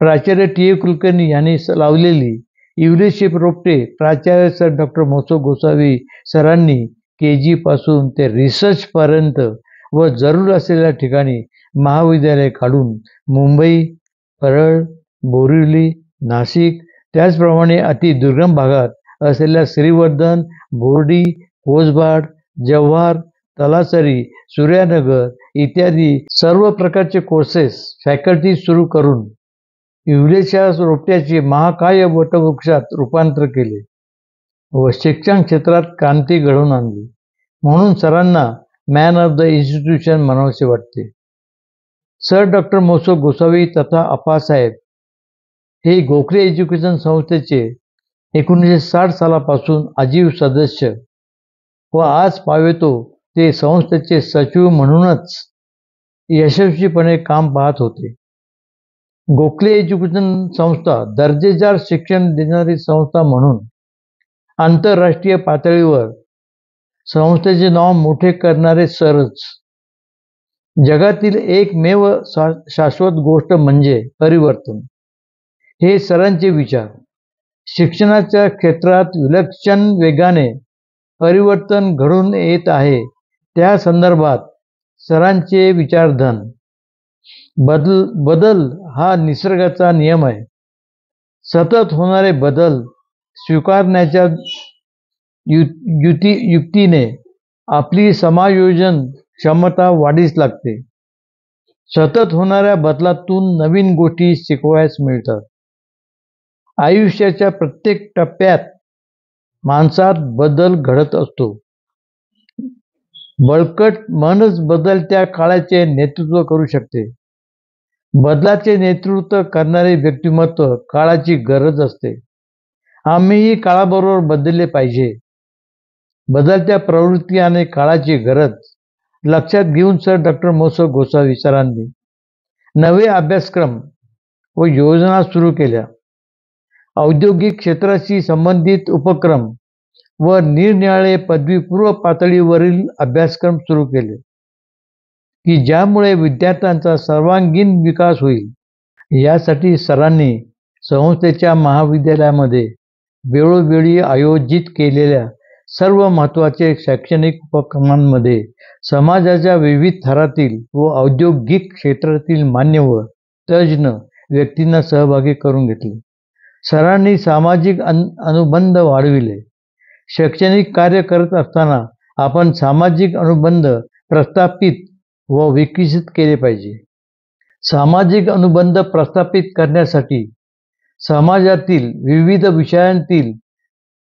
प्राचार्य टी. कुलकर्णी यांनी लावलेली इवलेशिप रोपटे प्राचार्य सर डॉक्टर मौस गोसावी सरांनी KG पासून ते रिसर्च पर्यंत व जरूर असलेल्या ठिकाणी महाविद्यालय काढून मुंबई, परळ, बोरिवली, नाशिक त्याचप्रमाणे अतिदुर्गम भागात असलेल्या श्रीवर्धन, बोर्डी, कोसबाड, जव्हार, तलासरी, सूर्यानगर इत्यादी सर्व प्रकारचे कोर्सेस फॅकल्टी सुरू करून इवलेच्या रोपट्याचे महाकाय वटवृक्षात रूपांतर केले व शिक्षण क्षेत्रात क्रांती घडवून आणली. म्हणून सरांना मॅन ऑफ द इन्स्टिट्यूशन म्हणावेसे वाटते. सर डॉक्टर मौस गोसावी तथा अप्पासाहेब हे गोखले एज्युकेशन संस्थेचे 1960 सालापासून आजीव सदस्य व आज पावेतो ते संस्थेचे सचिव म्हणूनच यशस्वीपणे काम पाहत होते. गोखले एज्युकेशन संस्था दर्जेदार शिक्षण देणारी संस्था म्हणून आंतरराष्ट्रीय पातळीवर संस्थेचे नाव मोठे करणारे सरच. जगातील एकमेव शाश्वत गोष्ट म्हणजे परिवर्तन. हे सरांचे विचार. शिक्षणाच्या क्षेत्रात विलक्षण वेगाने परिवर्तन घडून येत आहे. त्या संदर्भात सरांचे विचारधन बदल हा निसर्गाचा नियम आहे. सतत होणारे बदल स्वीकारण्याच्या युक्तीने आपली समायोजन क्षमता वाढीस लागते. सतत होणाऱ्या बदलातून नवीन गोष्टी शिकवायला मिळतात. आयुष्याच्या प्रत्येक टप्प्यात माणसात बदल घडत असतो. बळकट मनच बदलत्या काळाचे नेतृत्व करू शकते. बदलाचे नेतृत्व करणारे व्यक्तिमत्व काळाची गरज असते. आम्हीही काळाबरोबर बदलले पाहिजे. बदलत्या प्रवृत्ती आणि काळाची गरज लक्षात घेऊन सर डॉक्टर मोसो गोसावी सरांनी नवे अभ्यासक्रम व योजना सुरू केल्या. औद्योगिक क्षेत्राशी संबंधित उपक्रम व निरनिराळे पदवीपूर्व पातळीवरील अभ्यासक्रम सुरू केले की ज्यामुळे विद्यार्थ्यांचा सर्वांगीण विकास होईल. यासाठी सरांनी संस्थेच्या महाविद्यालयामध्ये वेळोवेळी आयोजित केलेल्या सर्व महत्त्वाचे शैक्षणिक उपक्रमांमध्ये समाजाच्या विविध थरातील व औद्योगिक क्षेत्रातील मान्यवर तज्ज्ञ व्यक्तींना सहभागी करून घेतले. सरांनी सामाजिक अनुबंध वाढविले. शैक्षणिक कार्य करत असताना आपण सामाजिक अनुबंध प्रस्थापित व विकसित केले पाहिजे. सामाजिक अनुबंध प्रस्थापित करण्यासाठी समाजातील विविध विषयांतील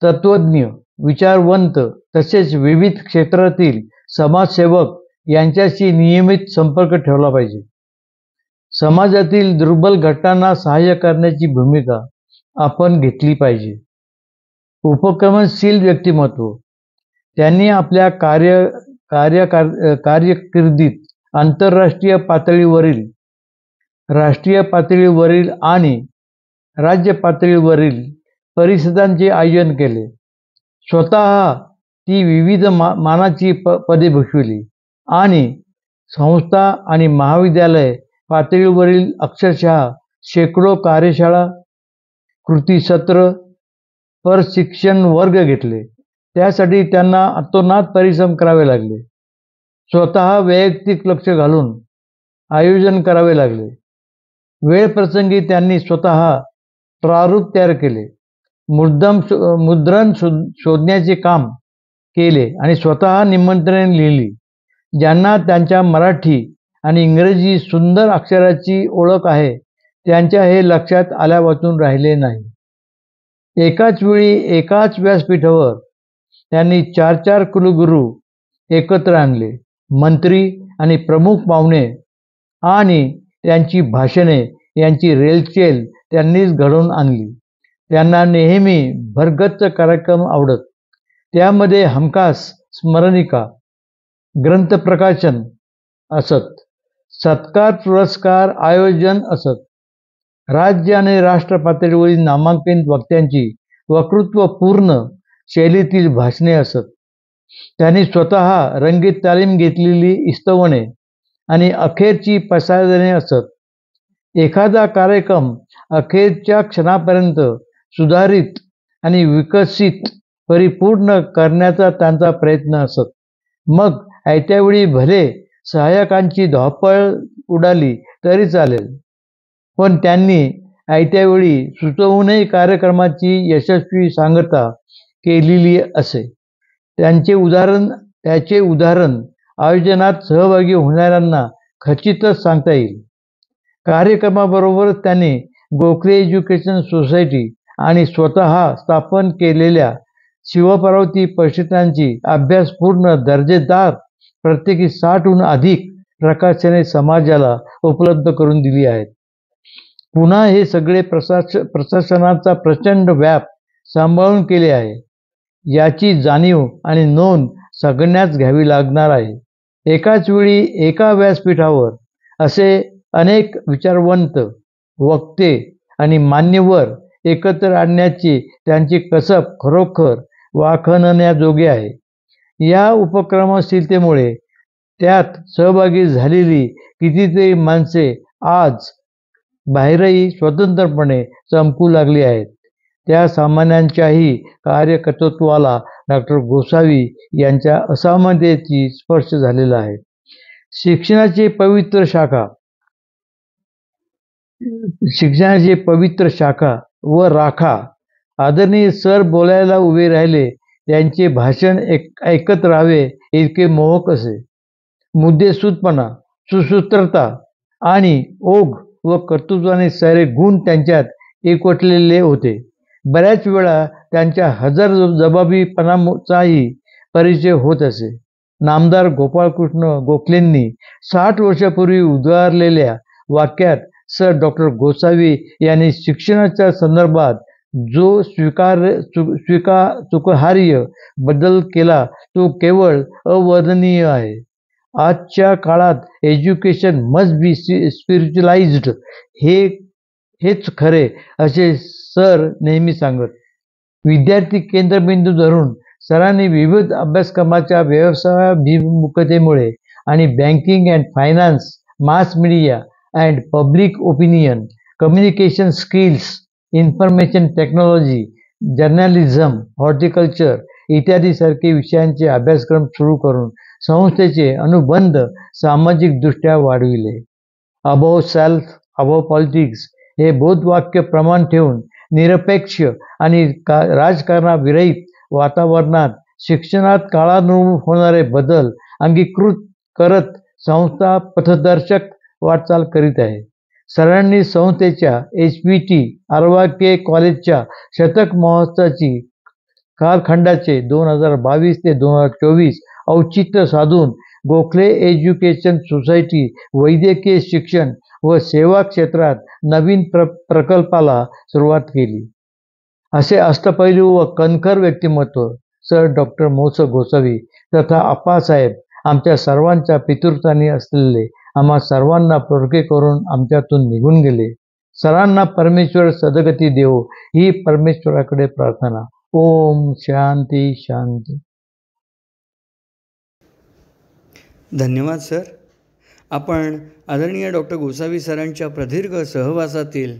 तत्त्वज्ञ, विचारवंत तसेच विविध क्षेत्रातील समाजसेवक यांच्याशी नियमित संपर्क ठेवला पाहिजे. समाजातील दुर्बल घटकांना सहाय्य करण्याची भूमिका आपण घेतली पाहिजे. उपक्रमशील व्यक्तिमत्व त्यांनी आपल्या कारकिर्दीत आंतरराष्ट्रीय पातळीवरील, राष्ट्रीय पातळीवरील आणि राज्य पातळीवरील परिषदांचे आयोजन केले. स्वतः ती विविध मानाची पदे भूषविली आणि संस्था आणि महाविद्यालय पातळीवरील अक्षरशः शेकडो कार्यशाळा, कृतीसत्र, प्रशिक्षण वर्ग घेतले. त्यासाठी त्यांना अतोनात परिश्रम करावे लागले. स्वतः वैयक्तिक लक्ष घालून आयोजन करावे लागले. वेळप्रसंगी त्यांनी स्वतः प्रारूप तयार केले, मुद्रण शोधण्याचे काम केले आणि स्वतः निमंत्रण लिहिली. ज्यांना त्यांच्या मराठी आणि इंग्रजी सुंदर अक्षराची ओळख आहे त्यांच्या हे लक्षात आल्यावाचून राहिले नाही. एकाच वेळी एकाच व्यासपीठावर त्यांनी 4 कुलगुरू एकत्र आणले. मंत्री आणि प्रमुख पाहुणे आणि त्यांची भाषणे यांची रेलचेल त्यांनीच घडवून आणली. त्यांना नेहमी भरगच्च कार्यक्रम आवडत. त्यामध्ये हमखास स्मरणिका, ग्रंथप्रकाशन असत, सत्कार पुरस्कार आयोजन असत. राज्य आणि राष्ट्र पातळीवरील नामांकित वक्त्यांची वक्तृत्वपूर्ण शैलीतील भाषणे असत. त्यांनी स्वतः रंगीत तालीम घेतलेली इस्तवणे आणि अखेरची प्रसाधने असत. एखादा कार्यक्रम अखेरच्या क्षणापर्यंत सुधारित आणि विकसित परिपूर्ण करण्याचा त्यांचा प्रयत्न असत. मग ऐत्यावेळी भले सहाय्यकांची धावपळ उडाली तरी चालेल, पण त्यांनी ऐत्यावेळी सुचवूनही कार्यक्रमाची यशस्वी सांगता केलेली असे. त्याचे उदाहरण आयोजनात सहभागी होणाऱ्यांना खचितच सांगता येईल. कार्यक्रमाबरोबरच त्यांनी गोखले एज्युकेशन सोसायटी आणि स्वतः स्थापन केलेल्या शिवपार्वती परिषदांची अभ्यासपूर्ण दर्जेदार प्रत्येकी 60हून अधिक प्रकाशने समाजाला उपलब्ध करून दिली आहेत. पुन्हा हे सगळे प्रशासनाचा प्रचंड व्याप सांभाळून केले आहे. याची जाणीव आणि नोंद सगळ्यांनाच घ्यावी लागणार आहे. एकाच वेळी एका व्यासपीठावर असे अनेक विचारवंत, वक्ते आणि मान्यवर एकत्र आणण्याची त्यांची कसब खरोखर वाखाणण्याजोगी आहे. या उपक्रमशीलतेमुळे त्यात सहभागी झालेली कितीतरी माणसे आज बाहेरही स्वतंत्रपणे चमकू लागली आहेत. त्या सामान्यांच्याही कार्यकर्तृत्वाला डॉक्टर गोसावी यांच्या असामान्यतेची स्पर्श झालेला आहे. शिक्षणाची पवित्र शाखा व राखा आदरणीय सर बोलायला उभे राहिले. त्यांचे भाषण ऐकत राहावे इतके मोहक असे. मुद्देसूदपणा, सुसूत्रता आणि ओघ व कर्तृत्वाने सारे गुण त्यांच्यात एकवटलेले होते. बऱ्याच वेळा त्यांच्या हजरजबाबीपणाचाही परिचय होत असे. नामदार गोपाळकृष्ण गोखलेंनी 60 वर्षापूर्वी उद्गारलेल्या वाक्यात सर डॉक्टर गोसावी यांनी शिक्षणाच्या संदर्भात जो स्वीकार्य बदल केला तो केवळ अवर्णनीय आहे. आजच्या काळात एज्युकेशन मस्ट बी स्पिरिच्युअलाइज्ड हेच खरे असे सर नेहमी सांगत. विद्यार्थी केंद्रबिंदू धरून सरांनी विविध अभ्यासक्रमाच्या व्यवसायाभिमुखतेमुळे आणि banking and finance, mass media and public opinion, communication skills, information technology, journalism, horticulture इत्यादी सारखे विषयांचे अभ्यासक्रम सुरू करून संस्थेचे अनुबंध सामाजिकदृष्ट्या वाढविले. अबोव सेल्फ, अबोव पॉलिटिक्स हे बोधवाक्य प्रमाण ठेवून निरपेक्ष आणि राजकारणाविरहित वातावरणात शिक्षणात काळानुरूप होणारे बदल अंगीकृत करत संस्था पथदर्शक वाटचाल करीत आहे. सरांनी संस्थेच्या HPT आर्वाके कॉलेजच्या शतक महोत्सवाची कालखंडाचे 2022 ते 2024 औचित्य साधून गोखले एज्युकेशन सोसायटी वैद्यकीय शिक्षण व सेवा क्षेत्रात नवीन प्रकल्पाला सुरुवात केली. असे अष्टपैलू व कणखर व्यक्तिमत्व सर डॉक्टर मोस गोसावी तथा आप्पासाहेब आमच्या सर्वांच्या पितृस्थानी असलेले आम्हा सर्वांना परके करून आमच्यातून निघून गेले. सरांना परमेश्वर सद्गती देवो ही परमेश्वराकडे प्रार्थना. ओम शांती शांती. धन्यवाद सर. आपण आदरणीय डॉक्टर गोसावी सरांच्या प्रदीर्घ सहवासातील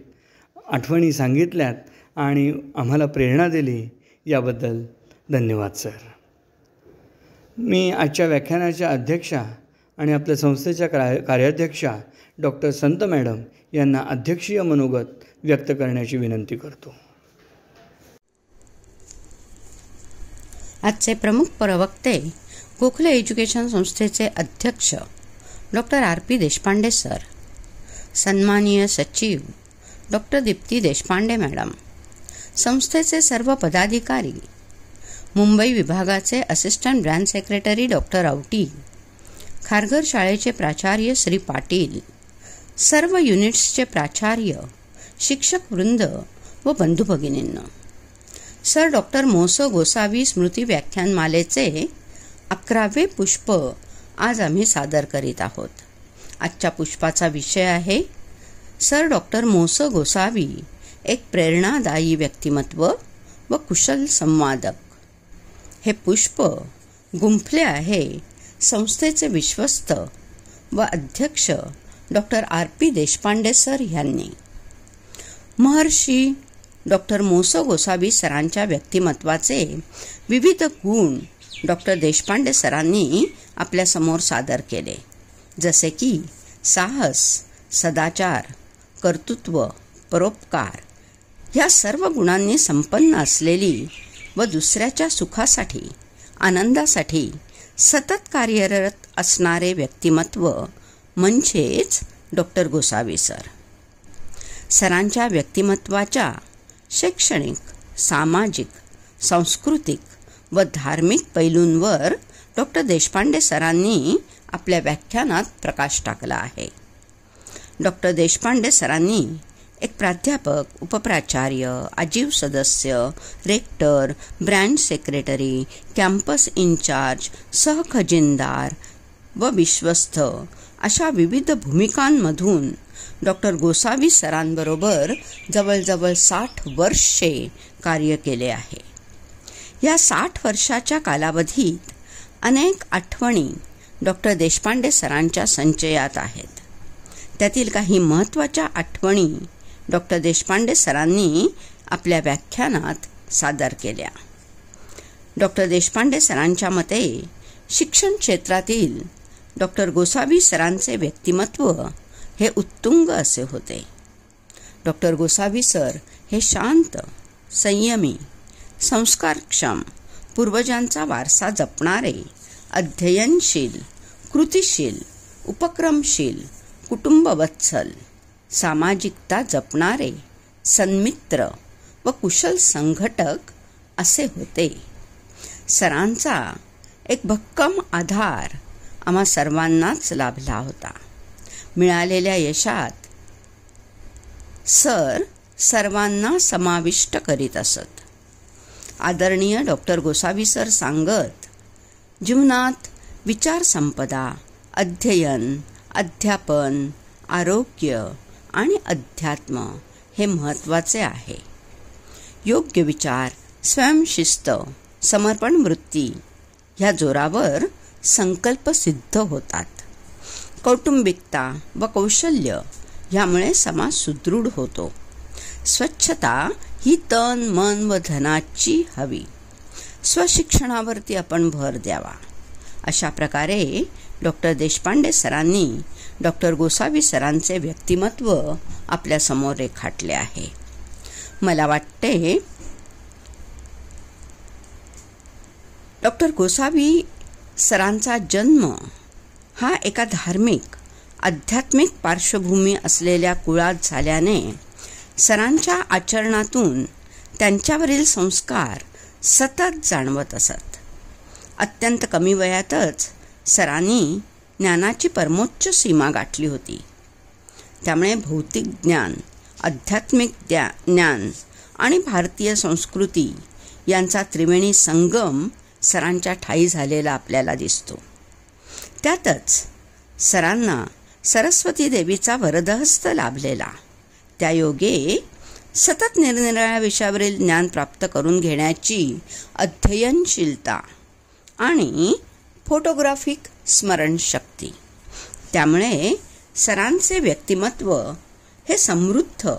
आठवणी सांगितल्यात आणि आम्हाला प्रेरणा दिली याबद्दल धन्यवाद सर. मी आजच्या व्याख्यानाच्या अध्यक्षा आणि आपल्या संस्थेच्या कार्याध्यक्षा डॉक्टर संत मॅडम यांना अध्यक्षीय मनोगत व्यक्त करण्याची विनंती करतो. आजचे प्रमुख प्रवक्ते गोखले एज्युकेशन संस्थेचे अध्यक्ष डॉक्टर RP देशपांडे सर, सन्माननीय सचिव डॉक्टर दीप्ती देशपांडे मॅडम, संस्थेचे सर्व पदाधिकारी, मुंबई विभागाचे assistant branch secretary doctor Awati, Kharghar शाळेचे प्राचार्य श्री पाटील, सर्व युनिट्सचे प्राचार्य, शिक्षक वृंद व बंधू भगिनींनो, सर डॉक्टर मोस गोसावी स्मृती व्याख्यानमालेचे 11वे पुष्प आज आम्ही सादर करीत आहोत. आजच्या पुष्पाचा विषय आहे सर डॉक्टर मोस गोसावी एक प्रेरणादायी व्यक्तिमत्व व कुशल संवादक. हे पुष्प गुंफले आहे संस्थेचे विश्वस्त व अध्यक्ष डॉक्टर RP देशपांडे सर यांनी. महर्षी डॉक्टर मोस गोसावी सरांच्या व्यक्तिमत्वाचे विविध गुण डॉक्टर देशपांडे सरांनी आपल्यासमोर सादर केले, जसे की साहस, सदाचार, कर्तृत्व, परोपकार या सर्व गुणांनी संपन्न असलेली व दुसऱ्याच्या सुखासाठी, आनंदासाठी सतत कार्यरत असणारे व्यक्तिमत्व म्हणजेच डॉक्टर गोसावी सर. सरांच्या व्यक्तिमत्वाच्या शैक्षणिक, सामाजिक, सांस्कृतिक व धार्मिक पैलूंवर डॉक्टर देशपांडे सरांनी आपल्या व्याख्यानात प्रकाश टाकला आहे. डॉक्टर देशपांडे सरांनी एक प्राध्यापक, उपप्राचार्य, आजीव सदस्य, rector, branch secretary, campus incharge, सहखजिनदार व विश्वस्त अशा विविध भूमिकांमधून डॉक्टर गोसावी सरांबरोबर जवळजवळ 60 वर्षे कार्य केले आहे. या 60 वर्षाच्या कालावधीत अनेक आठवणी डॉक्टर देशपांडे सरांच्या संचयात आहेत. त्यातील काही महत्त्वाच्या आठवणी डॉक्टर देशपांडे सरांनी आपल्या व्याख्यानात सादर केल्या. डॉक्टर देशपांडे सरांच्या मते शिक्षण क्षेत्रातील डॉक्टर गोसावी सरांचे व्यक्तिमत्व हे उत्तुंग असे होते. डॉक्टर गोसावी सर हे शांत, संयमी, संस्कारक्षम, पूर्वजांचा वारसा जपणारे, अध्ययनशील, कृतिशील, उपक्रमशील, कुटुंबवत्सल, सामाजिकता जपणारे, सन्मित्र व कुशल संघटक असे होते. सरांचा एक भक्कम आधार आम्हा सर्वांनाच लाभला होता. मिळालेल्या यशात सर सर्वांना समाविष्ट करीत असत. आदरणीय डॉक्टर गोसावी सर सांगत, जीवनात विचार संपदा, अध्ययन, अध्यापन, आरोग्य आणि अध्यात्म हे महत्त्वाचे आहे. योग्य विचार, स्वयंशिस्त, समर्पण वृत्ती ह्या जोरावर संकल्प सिद्ध होतात. कौटुंबिकता व कौशल्य ह्यामुळे समाज सुदृढ होतो. स्वच्छता ही तन, मन व धनाची हवी. स्वशिक्षणावरती आपण भर द्यावा. अशा प्रकारे डॉक्टर देशपांडे सरांनी डॉक्टर गोसावी सरांचे व्यक्तिमत्व आपल्यासमोर रेखाटले आहे. मला वाटते डॉक्टर गोसावी सरांचा जन्म हा एका धार्मिक, आध्यात्मिक पार्श्वभूमी असलेल्या कुळात झाल्याने सरांच्या आचरणातून त्यांच्यावरील संस्कार सतत जाणवत असत. अत्यंत कमी वयातच सरांनी ज्ञानाची परमोच्च सीमा गाठली होती. त्यामुळे भौतिक ज्ञान, आध्यात्मिक ज्ञान आणि भारतीय संस्कृती यांचा त्रिवेणी संगम सरांच्या ठायी झालेला आपल्याला दिसतो. त्यातच सरांना सरस्वती देवीचा वरदहस्त लाभलेला. त्यायोगे सतत निरनिराळ्या विषयावरील ज्ञान प्राप्त करून घेण्याची अध्ययनशीलता आणि फोटोग्राफिक स्मरणशक्ती, त्यामुळे सरांचे व्यक्तिमत्व हे समृद्ध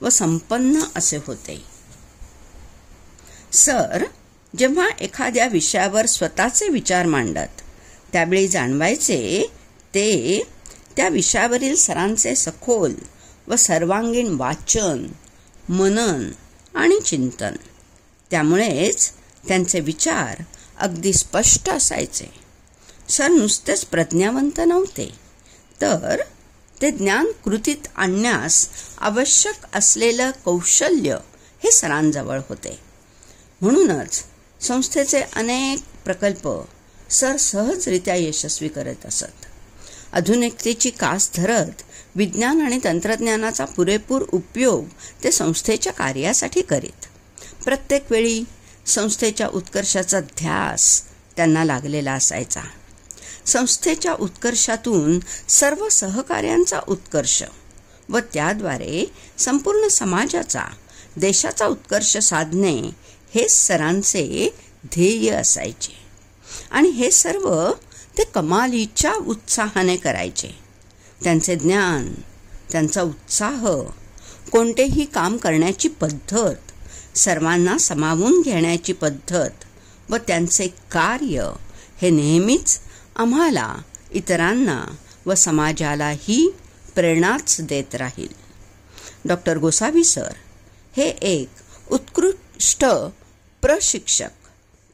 व संपन्न असे होते. सर जेव्हा एखाद्या विषयावर स्वतःचे विचार मांडत त्यावेळी जाणवायचे ते त्या विषयावरील सरांचे सखोल व सर्वांगीण वाचन, मनन आणि चिंतन. त्यामुळेच त्यांचे विचार अगदी स्पष्ट असायचे. सर नुसतेच प्रज्ञावंत नव्हते, तर ते ज्ञान कृतीत आणण्यास आवश्यक असलेलं कौशल्य हे सरांजवळ होते. म्हणूनच संस्थेचे अनेक प्रकल्प सर सहजरित्या यशस्वी करत असत. आधुनिकतेची कास धरत विज्ञान आणि तंत्रज्ञानाचा पुरेपूर उपयोग ते संस्थेच्या कार्यासाठी करीत. प्रत्येक वेळी संस्थेच्या उत्कर्षाचा ध्यास त्यांना लागलेला असायचा. संस्थेच्या उत्कर्षातून सर्व सहकार्यांचा उत्कर्ष व त्याद्वारे संपूर्ण समाजाचा, देशाचा उत्कर्ष साधणे हे सरांचे ध्येय असायचे. आणि हे सर्व ते कमालीच्या उत्साहाने करायचे. त्यांचे ज्ञान, त्यांचा उत्साह, कोणतेही काम करण्याची पद्धत, सर्वांना सामावून घेण्याची पद्धत व त्यांचे कार्य हे नेहमीच आम्हाला, इतरांना व समाजालाही प्रेरणाच देत राहील. डॉक्टर गोसावी सर हे एक उत्कृष्ट प्रशिक्षक,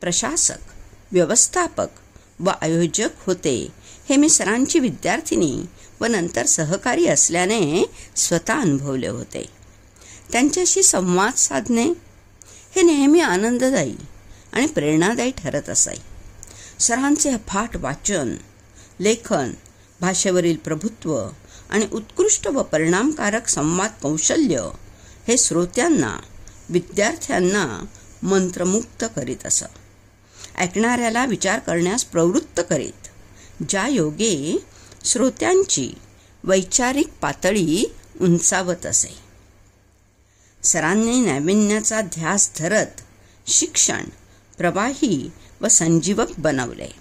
प्रशासक, व्यवस्थापक व आयोजक होते हे मी सरांची विद्यार्थिनी व नंतर सहकारी असल्याने स्वतः अनुभवले होते. त्यांच्याशी संवाद साधणे हे नेहमी आनंददायी आणि प्रेरणादायी ठरत असाय. सरांचे अफाट वाचन, लेखन, भाषेवरील प्रभुत्व आणि उत्कृष्ट व परिणामकारक संवाद कौशल्य हे श्रोत्यांना, विद्यार्थ्यांना मंत्रमुग्ध करीत असत. ऐकणाऱ्याला विचार करण्यास प्रवृत्त करीत, ज्या योगे श्रोत्यांची वैचारिक पातळी उंचावत असे. सरांनी नाविन्याचा ध्यास धरत शिक्षण प्रवाही व संजीवक बनवले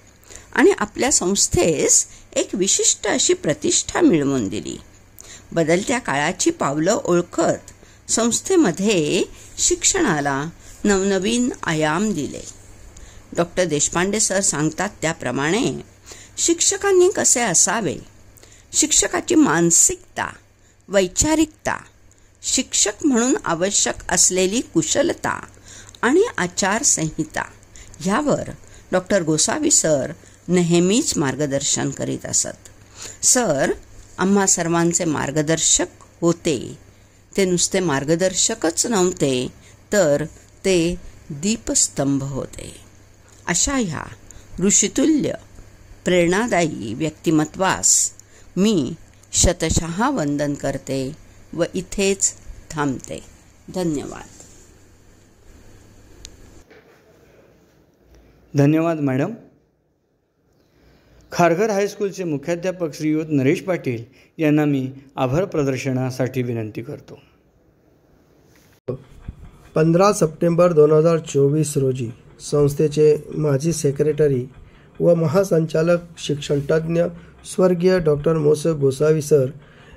आणि आपल्या संस्थेस एक विशिष्ट अशी प्रतिष्ठा मिळवून दिली. बदलत्या काळाची पावलं ओळखत संस्थेमध्ये शिक्षणाला नवनवीन आयाम दिले. डॉक्टर देशपांडे सर सांगतात त्याप्रमाणे शिक्षकांनी कसे असावे, शिक्षकाची मानसिकता, वैचारिकता, शिक्षक म्हणून आवश्यक असलेली कुशलता आणि आचारसंहिता ह्यावर डॉक्टर गोसावी सर नेहमीच मार्गदर्शन करीत असत. सर आम्हा सर्वांचे मार्गदर्शक होते. ते नुसते मार्गदर्शकच नव्हते, तर ते दीपस्तंभ होते. अशा ह्या ऋषितुल्य प्रेरणादायी व्यक्तिमत्वास मी शतशः वंदन करते व इथेच थांबते. धन्यवाद. धन्यवाद मॅडम. खारघर हायस्कूलचे मुख्याध्यापक श्रीयुत नरेश पाटील यांना मी आभार प्रदर्शनासाठी विनंती करतो. 15 सप्टेंबर 2024 रोजी संस्थेचे माजी सेक्रेटरी व महासंचालक शिक्षणतज्ज्ञ स्वर्गीय डॉक्टर मोस गोसावी सर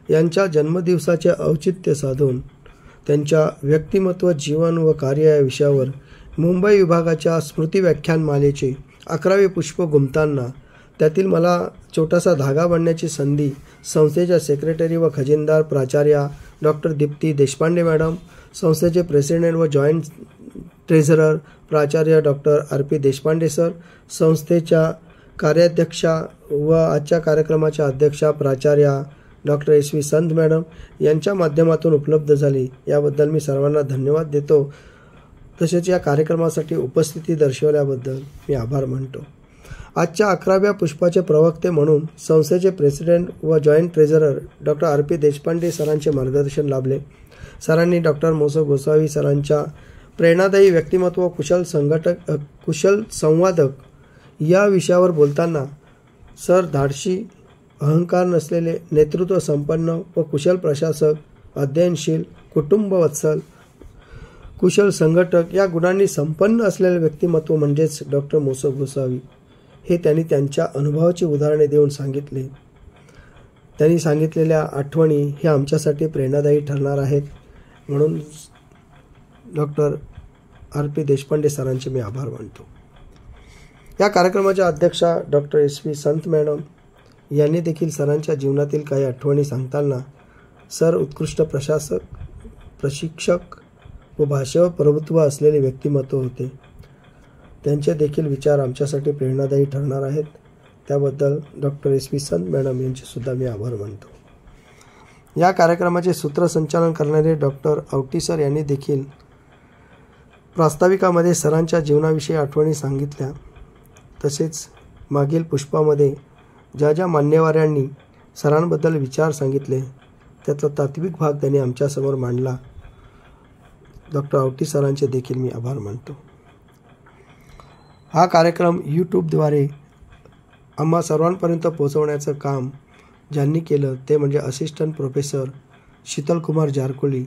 यांच्या जन्मदिवसाचे औचित्य साधून त्यांच्या व्यक्तिमत्व, जीवन व कार्य या विषयावर मुंबई विभागाच्या स्मृती व्याख्यानमालेचे 11वे पुष्प गुंफताना त्यातील मला छोटासा धागा बांधण्याची संधी संस्थेच्या सेक्रेटरी व खजिनदार प्राचार्या डॉक्टर दीप्ती देशपांडे मॅडम, संस्थेचे प्रेसिडेंट व जॉईंट ट्रेझरर प्राचार्य डॉक्टर RP देशपांडे सर, संस्थेच्या कार्याध्यक्षा व आजच्या कार्यक्रमाच्या अध्यक्षा प्राचार्या डॉक्टर SV संत मॅडम यांच्या माध्यमातून उपलब्ध झाली. याबद्दल मी सर्वांना धन्यवाद देतो. तसेच या कार्यक्रमासाठी उपस्थिती दर्शवल्याबद्दल मी आभार मानतो. आजच्या 11व्या पुष्पाचे प्रवक्ते म्हणून संस्थेचे प्रेसिडेंट व joint treasurer doctor RP Deshpande सरांचे मार्गदर्शन लाभले. सरांनी डॉक्टर मोस गोसावी सरांच्या प्रेरणादायी व्यक्तिमत्व, कुशल संवादक या विषयावर बोलताना सर धाडशी, अहंकार नसलेले, नेतृत्व संपन्न व कुशल प्रशासक, अध्ययनशील, कुटुंबवत्सल, कुशल संघटक या गुणांनी संपन्न असलेले व्यक्तिमत्व म्हणजेच डॉक्टर मोस गोसावी हे त्यांनी त्यांच्या अनुभवाची उदाहरणे देऊन सांगितले. त्यांनी सांगितलेल्या आठवणी हे आमच्यासाठी प्रेरणादायी ठरणार आहेत. म्हणून डॉक्टर RP देशपांडे सरांचे मी आभार मानतो. या कार्यक्रमाच्या अध्यक्षा डॉक्टर SV संत मॅडम यांनी देखील सरांच्या जीवनातील काही आठवणी सांगताना सर उत्कृष्ट प्रशासक, प्रशिक्षक व भाषेवर प्रभुत्व असलेले व्यक्तिमत्व होते. त्यांचे देखील विचार आमच्यासाठी प्रेरणादायी ठरणार आहेत. त्याबद्दल डॉक्टर SV संत मॅडम यांचे सुद्धा मी आभार मानतो. या कार्यक्रमाचे सूत्रसंचालन करणारे डॉक्टर आवटी सर यांनी देखील प्रास्ताविकामध्ये सरांच्या जीवनाविषयी आठवणी सांगितल्या. तसेच मागील पुष्पामध्ये ज्या ज्या मान्यवरांनी सरांबद्दल विचार सांगितले त्यातला तात्विक भाग त्यांनी आमच्यासमोर मांडला. डॉक्टर आवटी सरांचे देखील मी आभार मानतो. हा कार्यक्रम यूट्यूबद्वारे आम्हा सर्वांपर्यंत पोहोचवण्याचं काम ज्यांनी केलं ते म्हणजे असिस्टंट प्रोफेसर शीतलकुमार जारकोली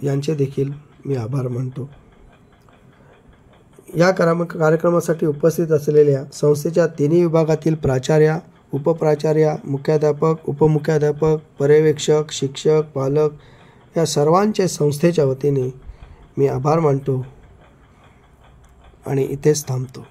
यांचे देखील मी आभार मानतो. या कार्यक्रमासाठी उपस्थित असलेल्या संस्थेच्या तिन्ही विभागातील प्राचार्या, उपप्राचार्या, मुख्याध्यापक, उपमुख्याध्यापक, पर्यवेक्षक, शिक्षक, पालक या सर्वांचे संस्थेच्या वतीने मी आभार मानतो आणि इथेच थांबतो.